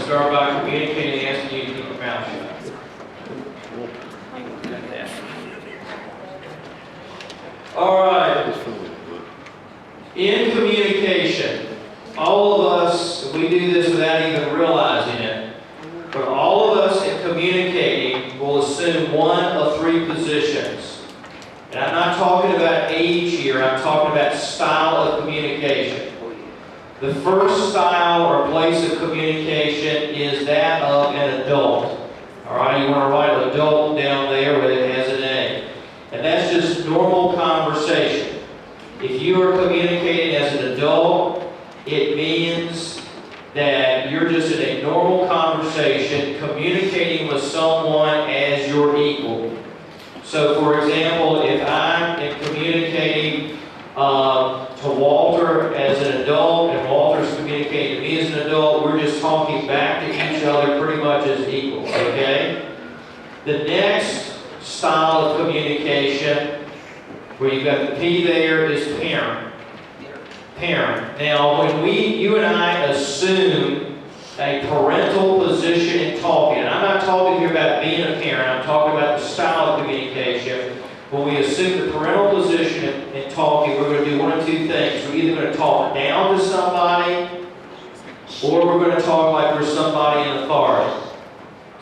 start by communicating and asking you to keep your mouth shut. All right. In communication, all of us, we do this without even realizing it, but all of us in communicating will assume one of three positions. And I'm not talking about age here, I'm talking about style of communication. The first style or place of communication is that of an adult. All right, you want to write adult down there where it has an A. And that's just normal conversation. If you are communicating as an adult, it means that you're just in a normal conversation communicating with someone as your equal. So, for example, if I'm communicating to Walter as an adult and Walter's communicating to me as an adult, we're just talking back to each other pretty much as equals, okay? The next style of communication, where you've got the P there, is parent. Parent. Now, when you and I assume a parental position in talking, and I'm not talking here about being a parent, I'm talking about the style of communication. When we assume the parental position in talking, we're going to do one of two things. We're either going to talk down to somebody, or we're going to talk like we're somebody in authority.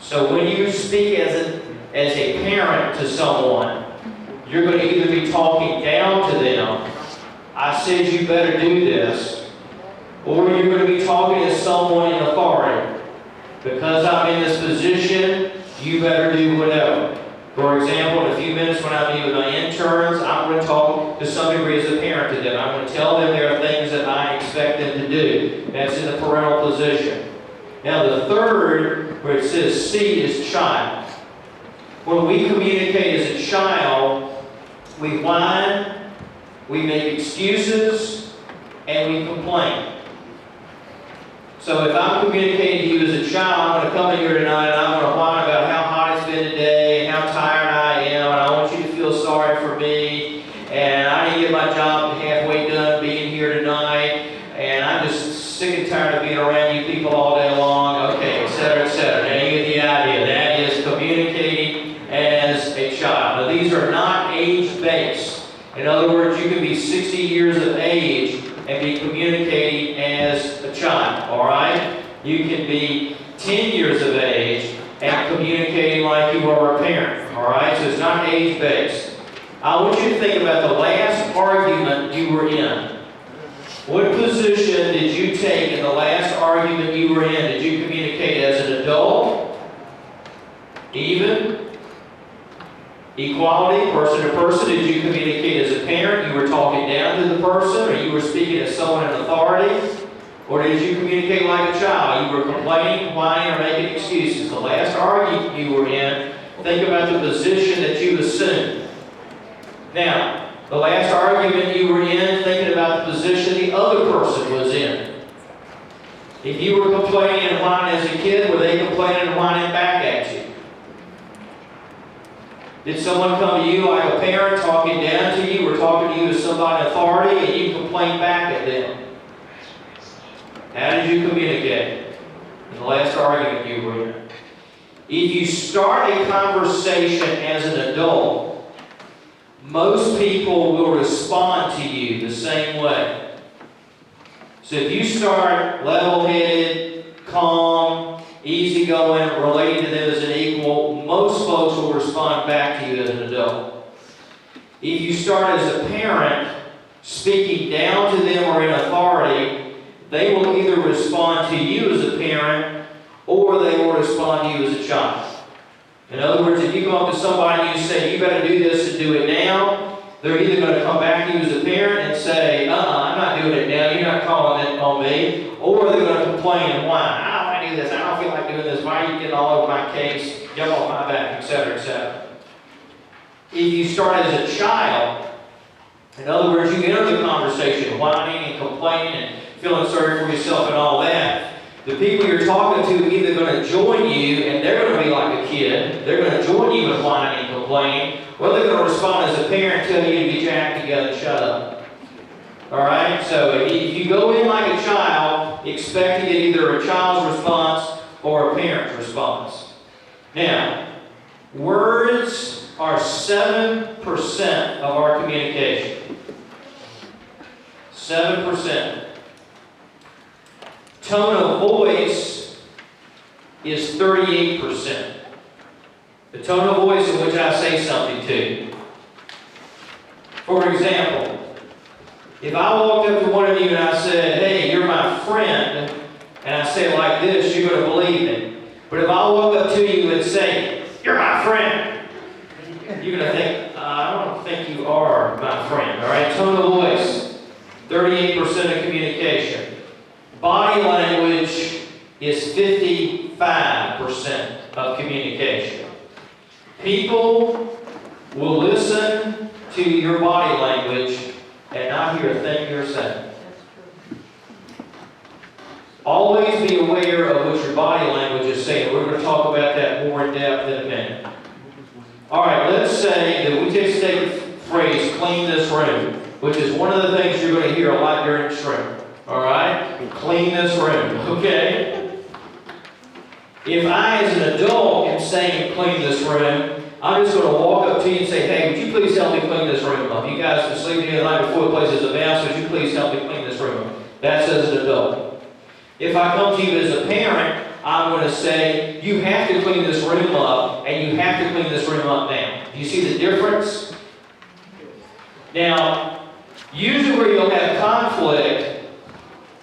So when you speak as a parent to someone, you're going to either be talking down to them, I said you better do this, or you're going to be talking to someone in authority. Because I'm in this position, you better do whatever. For example, in a few minutes when I meet with my interns, I'm going to talk to some degree as a parent to them. I'm going to tell them there are things that I expect them to do. That's in the parental position. Now the third, where it says C, is child. When we communicate as a child, we whine, we make excuses, and we complain. So if I'm communicating to you as a child, I'm going to come in here tonight and I'm going to whine about how hot it's been today and how tired I am, and I want you to feel sorry for me, and I didn't get my job halfway done being here tonight, and I'm just sick and tired of being around you people all day long, okay, etc., etc. Now you get the idea. That is communicating as a child. Now these are not age-based. In other words, you can be 60 years of age and be communicating as a child, all right? You can be 10 years of age and communicating like you are a parent, all right? So it's not age-based. I want you to think about the last argument you were in. What position did you take in the last argument you were in? Did you communicate as an adult? Even? Equality, person to person? Did you communicate as a parent? You were talking down to the person, or you were speaking as someone in authority? Or did you communicate like a child? You were complaining, whining, or making excuses. The last argument you were in, think about the position that you assumed. Now, the last argument you were in, thinking about the position the other person was in. If you were complaining and whining as a kid, were they complaining and whining back at you? Did someone come to you like a parent talking down to you, or talking to you as somebody in authority, and you complained back at them? How did you communicate in the last argument you were in? If you start a conversation as an adult, most people will respond to you the same way. So if you start level-headed, calm, easygoing, relating to them as an equal, most folks will respond back to you as an adult. If you start as a parent, speaking down to them or in authority, they will either respond to you as a parent, or they will respond to you as a child. In other words, if you go up to somebody and you say, you better do this and do it now, they're either going to come back to you as a parent and say, I'm not doing it now, you're not calling it on me, or they're going to complain and whine, I don't want to do this, I don't feel like doing this, why are you getting all over my case, jump off my back, etc., etc. If you start as a child, in other words, you enter the conversation whining and complaining and feeling sorry for yourself and all that, the people you're talking to are either going to join you and they're going to be like a kid, they're going to join you in whining and complaining, or they're going to respond as a parent telling you to get your act together and shut up. Alright, so if you go in like a child, expect to get either a child's response or a parent's response. Now, words are 7% of our communication. 7%. Tone of voice is 38%. The tone of voice in which I say something to you. For example, if I walked up to one of you and I said, "Hey, you're my friend," and I say it like this, you're going to believe me. But if I walk up to you and say, "You're my friend," you're going to think, "I don't think you are my friend." All right, tone of voice, 38% of communication. Body language is 55% of communication. People will listen to your body language and not hear a thing you're saying. Always be aware of what your body language is saying. We're going to talk about that more in depth in a minute. All right, let's say that we just take the phrase, "clean this room," which is one of the things you're going to hear a lot during SHRMP. All right? Clean this room, okay? If I, as an adult, am saying clean this room, I'm just going to walk up to you and say, "Hey, would you please help me clean this room up? You guys been sleeping here the night before the place is a mess. Would you please help me clean this room up?" That's as an adult. If I come to you as a parent, I'm going to say, "You have to clean this room up, and you have to clean this room up now." Do you see the difference? Now, usually where you'll have conflict,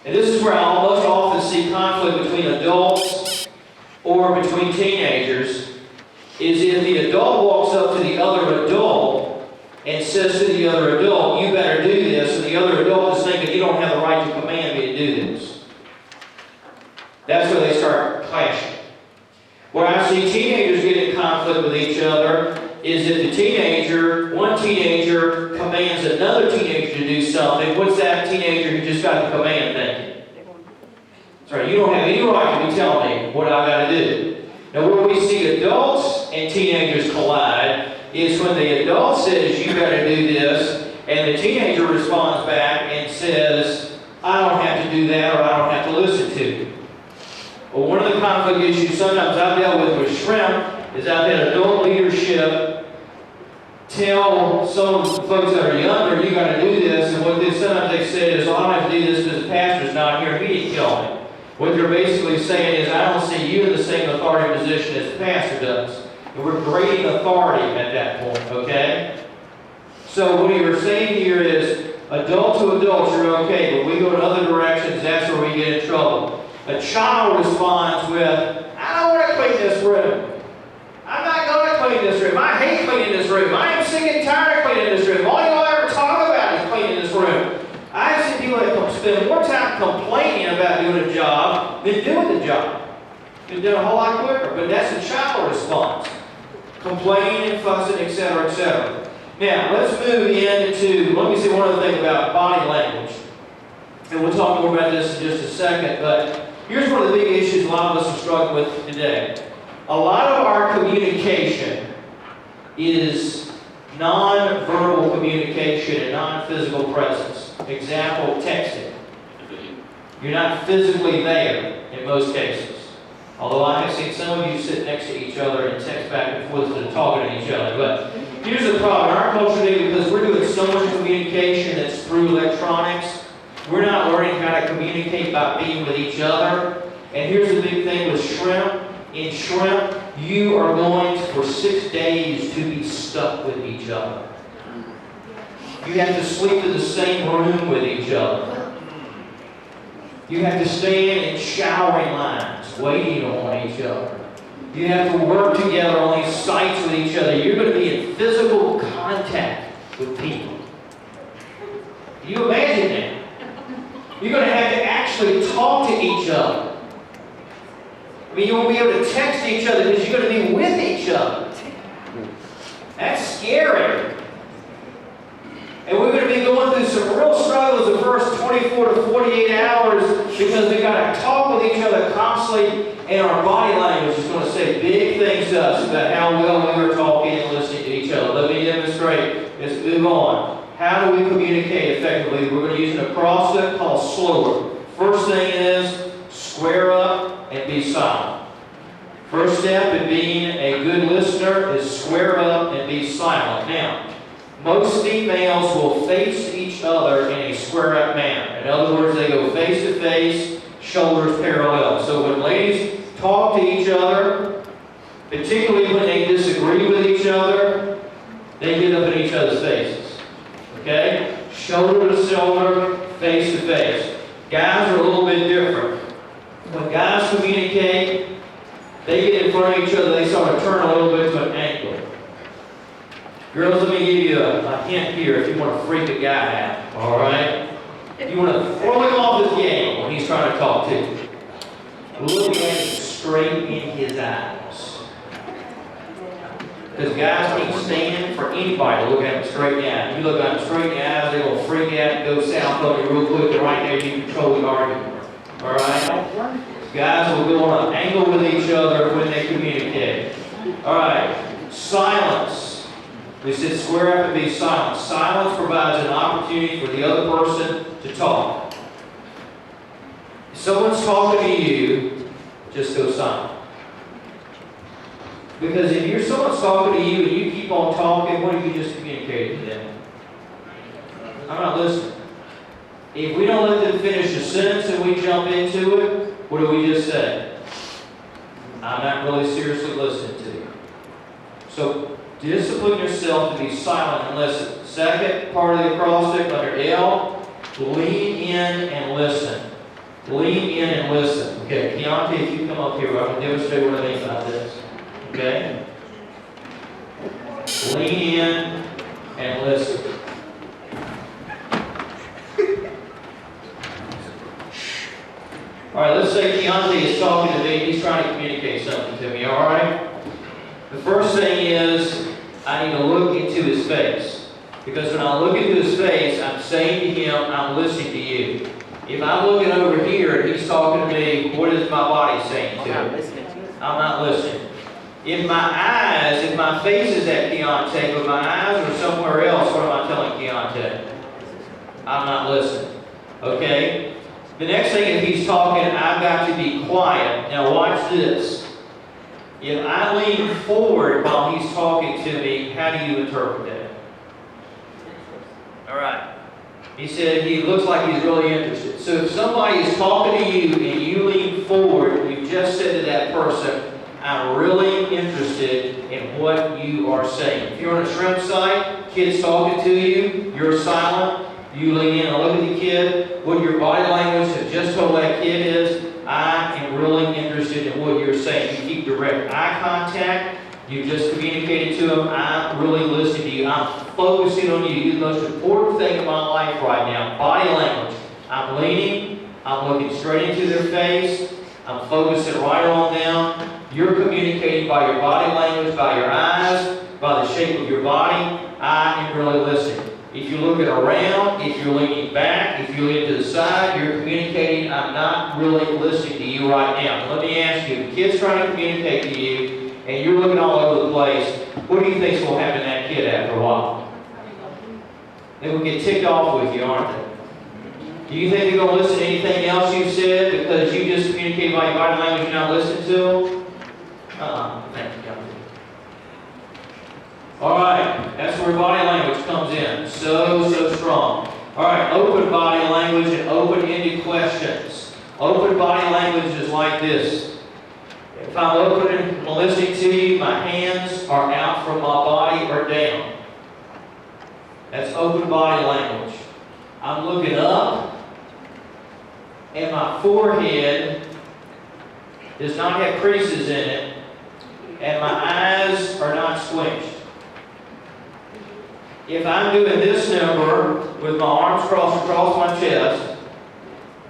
and this is where I most often see conflict between adults or between teenagers, is if the adult walks up to the other adult and says to the other adult, "You better do this," and the other adult is thinking, "You don't have the right to command me to do this." That's where they start clashing. Where I see teenagers get in conflict with each other is if one teenager commands another teenager to do something, what's that teenager who just got the command thinking? That's right, you don't have any right to be telling me what I got to do. Now, where we see adults and teenagers collide is when the adult says, "You got to do this," and the teenager responds back and says, "I don't have to do that," or "I don't have to listen to you." Well, one of the conflict issues sometimes I've dealt with SHRMP is I've had adult leadership tell some folks that are younger, "You got to do this," and what sometimes they say is, "Well, I don't have to do this because the pastor's not here, he didn't tell me." What they're basically saying is, "I don't see you in the same authority position as the pastor does." And we're grading authority at that point, okay? So what you're saying here is, adult to adult, you're okay, but we go in other directions, that's where we get in trouble. A child responds with, "I don't want to clean this room. I'm not going to clean this room. I hate cleaning this room. I am sick and tired of cleaning this room. All you'll ever talk about is cleaning this room." I've seen people that spend more time complaining about doing a job than doing the job. It's done a whole lot quicker, but that's a child response. Complaining and fussing, etc., etc. Now, let's move into, let me say one other thing about body language. And we'll talk more about this in just a second, but here's one of the big issues a lot of us are struggling with today. A lot of our communication is non-verbal communication and non-physical presence. Example, texting. You're not physically there in most cases. Although I have seen some of you sit next to each other and text back and forth instead of talking to each other. But here's the problem. In our culture today, because we're doing so much communication that's through electronics, we're not learning how to communicate by being with each other. And here's the big thing with SHRMP. In SHRMP, you are going for 6 days to be stuck with each other. You have to sleep in the same room with each other. You have to stand in showering lines, waiting on each other. You have to work together on these sites with each other. You're going to be in physical contact with people. Can you imagine that? You're going to have to actually talk to each other. I mean, you won't be able to text each other because you're going to be with each other. That's scary. And we're going to be going through some real struggles the first 24 to 48 hours because we've got to talk with each other constantly, and our body language is going to say big things to us about how well we were talking and listening to each other. Let me demonstrate. Let's move on. How do we communicate effectively? We're going to use an acrostic called SHRMP. First thing is square up and be silent. First step in being a good listener is square up and be silent. Now, most females will face each other in a square up manner. In other words, they go face to face, shoulders parallel. So when ladies talk to each other, particularly when they disagree with each other, they get up in each other's faces. Okay? Shoulder to shoulder, face to face. Guys are a little bit different. When guys communicate, they get in front of each other, they sort of turn a little bit to an angle. Girls, let me give you a hint here if you want to freak a guy out, all right? You want to throw him off his game when he's trying to talk to you. Look at him straight in his eyes. Because guys can't stand for anybody to look at him straight in the eye. You look at him straight in the eyes, they're going to freak out and go south on you real quick, and right there you control the argument. All right? Guys will go on an angle with each other when they communicate. All right. Silence. We said square up and be silent. Silence provides an opportunity for the other person to talk. If someone's talking to you, just go silent. Because if someone's talking to you and you keep on talking, what have you just communicated to them? I'm not listening. If we don't let them finish a sentence and we jump into it, what do we just say? I'm not really seriously listening to you. So discipline yourself to be silent and listen. Second part of the acrostic under L, lean in and listen. Lean in and listen. Okay, Keontae, if you come up here, I'm going to demonstrate what I mean by this. Okay? Lean in and listen. All right, let's say Keontae is talking to me. He's trying to communicate something to me, all right? The first thing is I need to look into his face. Because when I look into his face, I'm saying to him, I'm listening to you. If I'm looking over here and he's talking to me, what is my body saying to him? I'm not listening. If my face is at Keontae, but my eyes are somewhere else, what am I telling Keontae? I'm not listening. Okay? The next thing, if he's talking, I've got to be quiet. Now watch this. If I lean forward while he's talking to me, how do you interpret that? All right. He said he looks like he's really interested. So if somebody is talking to you and you lean forward, you just said to that person, I'm really interested in what you are saying. If you're on a shrimp site, kid's talking to you, you're silent, you lean in and look at the kid. What your body language has just told that kid is, I am really interested in what you're saying. You keep direct eye contact. You just communicated to him, I'm really listening to you. I'm focusing on you. You're the most important thing in my life right now. Body language. I'm leaning. I'm looking straight into their face. I'm focusing right on them. You're communicating by your body language, by your eyes, by the shape of your body. I am really listening. If you're looking around, if you're leaning back, if you're leaning to the side, you're communicating, I'm not really listening to you right now. Let me ask you, if the kid's trying to communicate to you, and you're looking all over the place, what do you think is going to happen to that kid after a while? They will get ticked off with you, aren't they? Do you think they're going to listen to anything else you said because you just communicated by your body language you're not listening to them? Thank you, John. All right, that's where body language comes in. So strong. All right, open body language and open-ended questions. Open body language is like this. If I'm open and listening to you, my hands are out from my body or down. That's open body language. I'm looking up, and my forehead does not have creases in it, and my eyes are not squinched. If I'm doing this number with my arms crossed across my chest,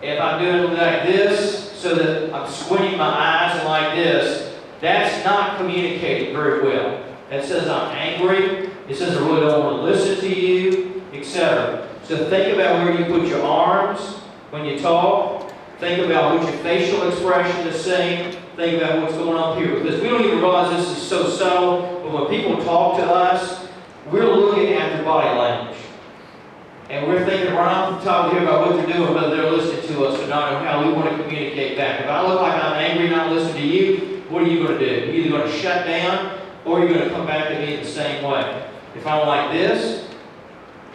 if I'm doing it like this, so that I'm squinting my eyes and like this, that's not communicating very well. That says I'm angry. It says I really don't want to listen to you, etc. So think about where you put your arms when you talk. Think about what your facial expression is saying. Think about what's going on here. Because we don't even realize this is so subtle, but when people talk to us, we're looking at their body language. And we're thinking right off the top of here about what they're doing, whether they're listening to us or not, and how we want to communicate back. If I look like I'm angry, not listening to you, what are you going to do? You're either going to shut down or you're going to come back to me the same way. If I'm like this,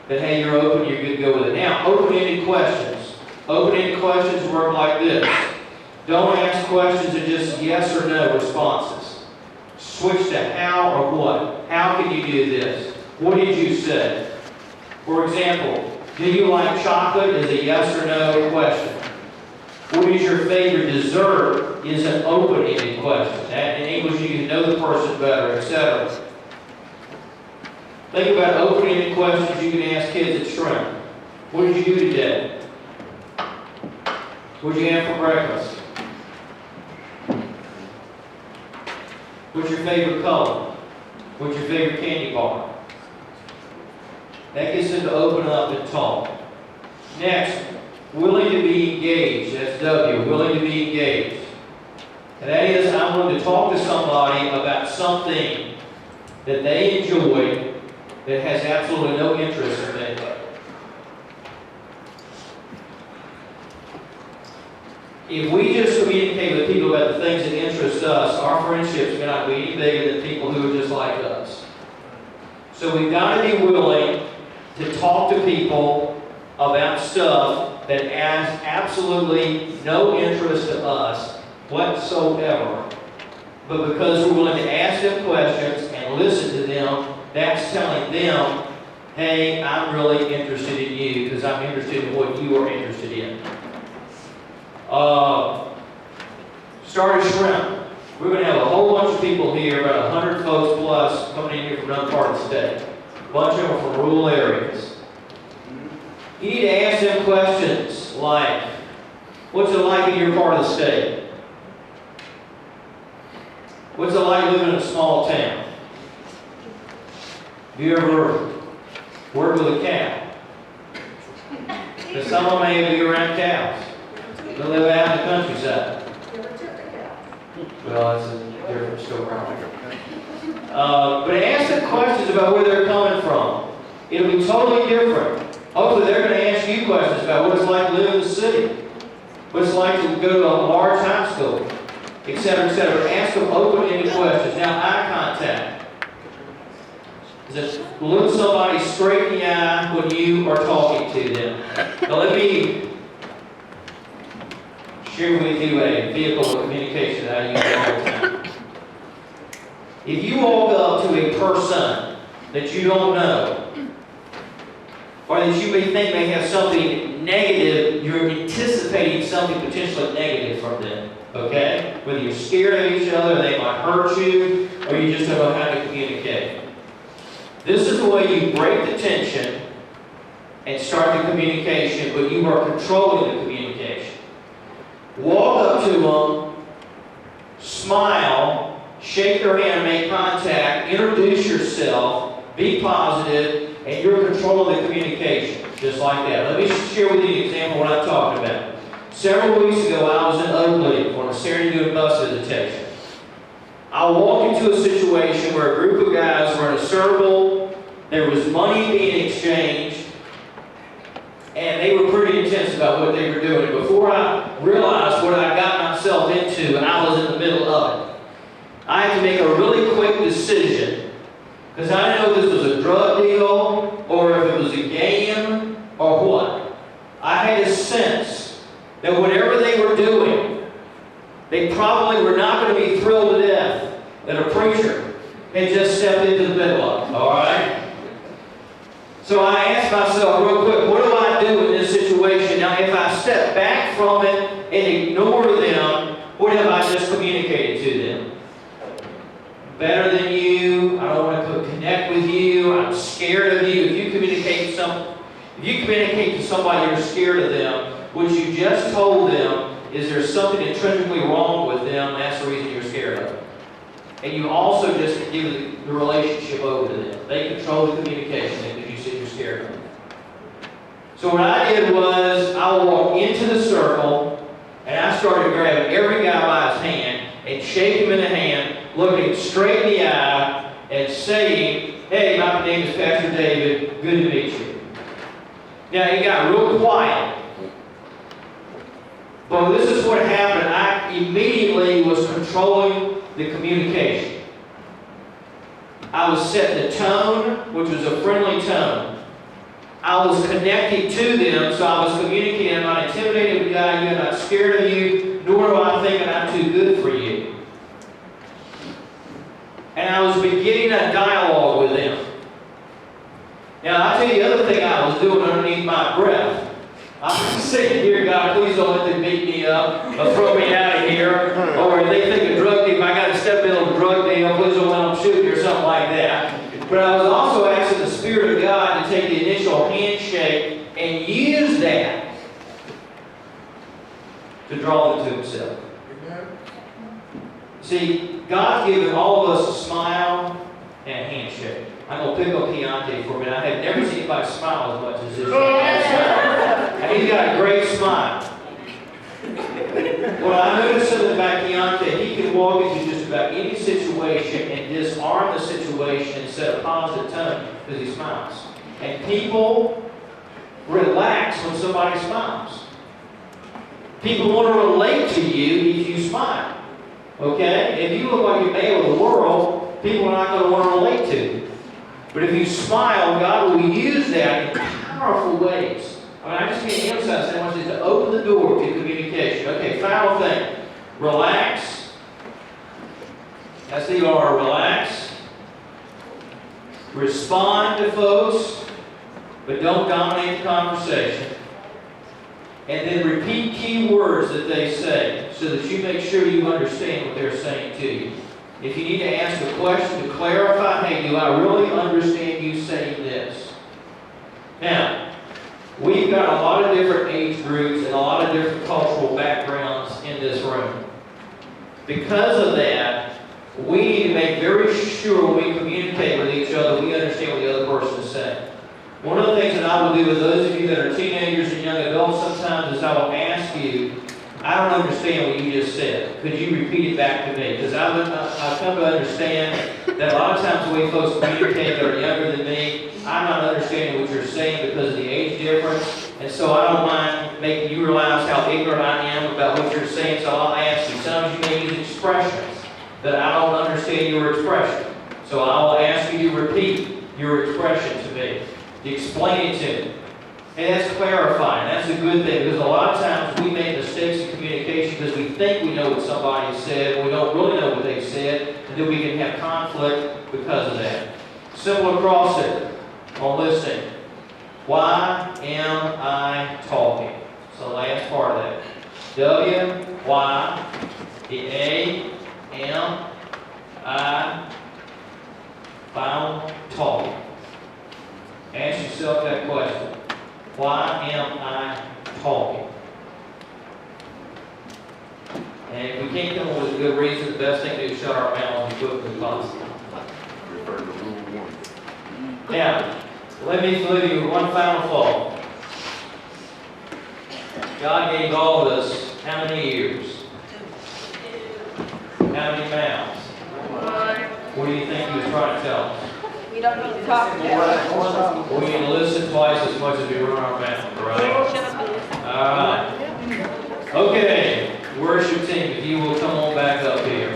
then hey, you're open, you're good to go with it. Now, open-ended questions. Open-ended questions work like this. Don't ask questions of just yes or no responses. Switch to how or what. How can you do this? What did you say? For example, do you like chocolate is a yes or no question. What is your favorite dessert is an open-ended question. That enables you to know the person better, etc. Think about open-ended questions you can ask kids at SHRMP. What did you do today? What did you have for breakfast? What's your favorite color? What's your favorite candy bar? That gets them to open up and talk. Next, willing to be engaged. That's W, willing to be engaged. And that is, I'm willing to talk to somebody about something that they enjoy that has absolutely no interest in me. If we just communicate with people about the things that interest us, our friendships may not be any bigger than people who are just like us. So we've got to be willing to talk to people about stuff that has absolutely no interest to us whatsoever. But because we're willing to ask them questions and listen to them, that's telling them, hey, I'm really interested in you because I'm interested in what you are interested in. Start a SHRMP. We're going to have a whole bunch of people here, about 100 folks plus, coming in here from another part of the state. A bunch of them are from rural areas. You need to ask them questions like, what's it like in your part of the state? What's it like living in a small town? Have you ever worked with a cow? Because some of them may be around cows. They live out in the countryside. Well, that's a different story. But ask them questions about where they're coming from. It'll be totally different. Hopefully they're going to ask you questions about what it's like to live in the city, what it's like to go to a large high school, etc., etc. Ask them open-ended questions. Now, eye contact. Is it look somebody straight in the eye when you are talking to them. Now, let me share with you a vehicle of communication that I use all the time. If you walk up to a person that you don't know, or that you may think may have something negative, you're anticipating something potentially negative from them, okay? Whether you're scared of each other, they might hurt you, or you just don't know how to communicate. This is the way you break the tension and start the communication, but you are controlling the communication. Walk up to them, smile, shake their hand, make contact, introduce yourself, be positive, and you're controlling the communication, just like that. Let me share with you an example of what I'm talking about. Several weeks ago, I was in Oakley on a Saturday doing bus visitation. I walked into a situation where a group of guys were in a circle, there was money being exchanged, and they were pretty intense about what they were doing. Before I realized what I got myself into, I was in the middle of it. I had to make a really quick decision. Because I didn't know if this was a drug deal, or if it was a game, or what. I had a sense that whatever they were doing, they probably were not going to be thrilled to death that a preacher had just stepped into the bedlock, all right? So I asked myself real quick, what do I do in this situation? Now, if I step back from it and ignore them, what have I just communicated to them? Better than you, I don't want to connect with you, I'm scared of you. If you communicate to somebody you're scared of them, what you just told them is there's something intrinsically wrong with them, and that's the reason you're scared of them. And you also just give the relationship over to them. They control the communication because you said you're scared of them. So what I did was, I walked into the circle, and I started grabbing every guy by his hand and shaking him in the hand, looking straight in the eye and saying, hey, my name is Pastor David, good to meet you. Now, it got real quiet. But this is what happened. I immediately was controlling the communication. I was setting a tone, which was a friendly tone. I was connecting to them, so I was communicating. I'm not intimidated with you, I'm not scared of you, nor do I think that I'm too good for you. And I was beginning a dialogue with them. Now, I'll tell you the other thing I was doing underneath my breath. I was saying, "Dear God, please don't let them beat me up or throw me out of here." Or if they think a drug deal, if I got to step in on a drug deal, please don't let them shoot me or something like that. But I was also asking the Spirit of God to take the initial handshake and use that to draw them to Himself. See, God's given all of us a smile and a handshake. I'm going to pick on Keontae for a minute. I have never seen anybody smile as much as this man. And he's got a great smile. Well, I noticed something about Keontae. He can walk into just about any situation and disarm the situation and set a positive tone because he smiles. And people relax when somebody smiles. People want to relate to you if you smile. Okay? If you look like you're made of the world, people are not going to want to relate to you. But if you smile, God will use that in powerful ways. I mean, I just can't emphasize that. I want you to open the door to communication. Okay, final thing. Relax. That's the R. Relax. Respond to folks, but don't dominate the conversation. And then repeat key words that they say so that you make sure you understand what they're saying to you. If you need to ask a question to clarify, hey, do I really understand you saying this? Now, we've got a lot of different age groups and a lot of different cultural backgrounds in this room. Because of that, we need to make very sure when we communicate with each other, we understand what the other person is saying. One of the things that I will do with those of you that are teenagers and young adults sometimes is I will ask you, I don't understand what you just said. Could you repeat it back to me? Because I've come to understand that a lot of times the way folks communicate that are younger than me, I'm not understanding what you're saying because of the age difference. And so I don't mind making you realize how ignorant I am about what you're saying. So I'll ask you. Sometimes you may use expressions that I don't understand your expression. So I will ask you to repeat your expression to me. To explain it to me. And that's clarifying. That's a good thing because a lot of times we make mistakes in communication because we think we know what somebody said and we don't really know what they said, and then we can have conflict because of that. Simple across it on listening. Why am I talking? So the last part of that. W, Y, the A, M, I, final, talking. Ask yourself that question. Why am I talking? And if we can't come up with a good reason, the best thing to do is shut our mouths as quickly as possible. Refer to rule 1. Now, let me leave you with one final thought. God gave all of us how many ears? How many mouths? What do you think He was trying to tell us? We don't need to talk now. We need to listen twice as much as we run our mouth, right? All right. Okay, worship team, if you will come on back up here.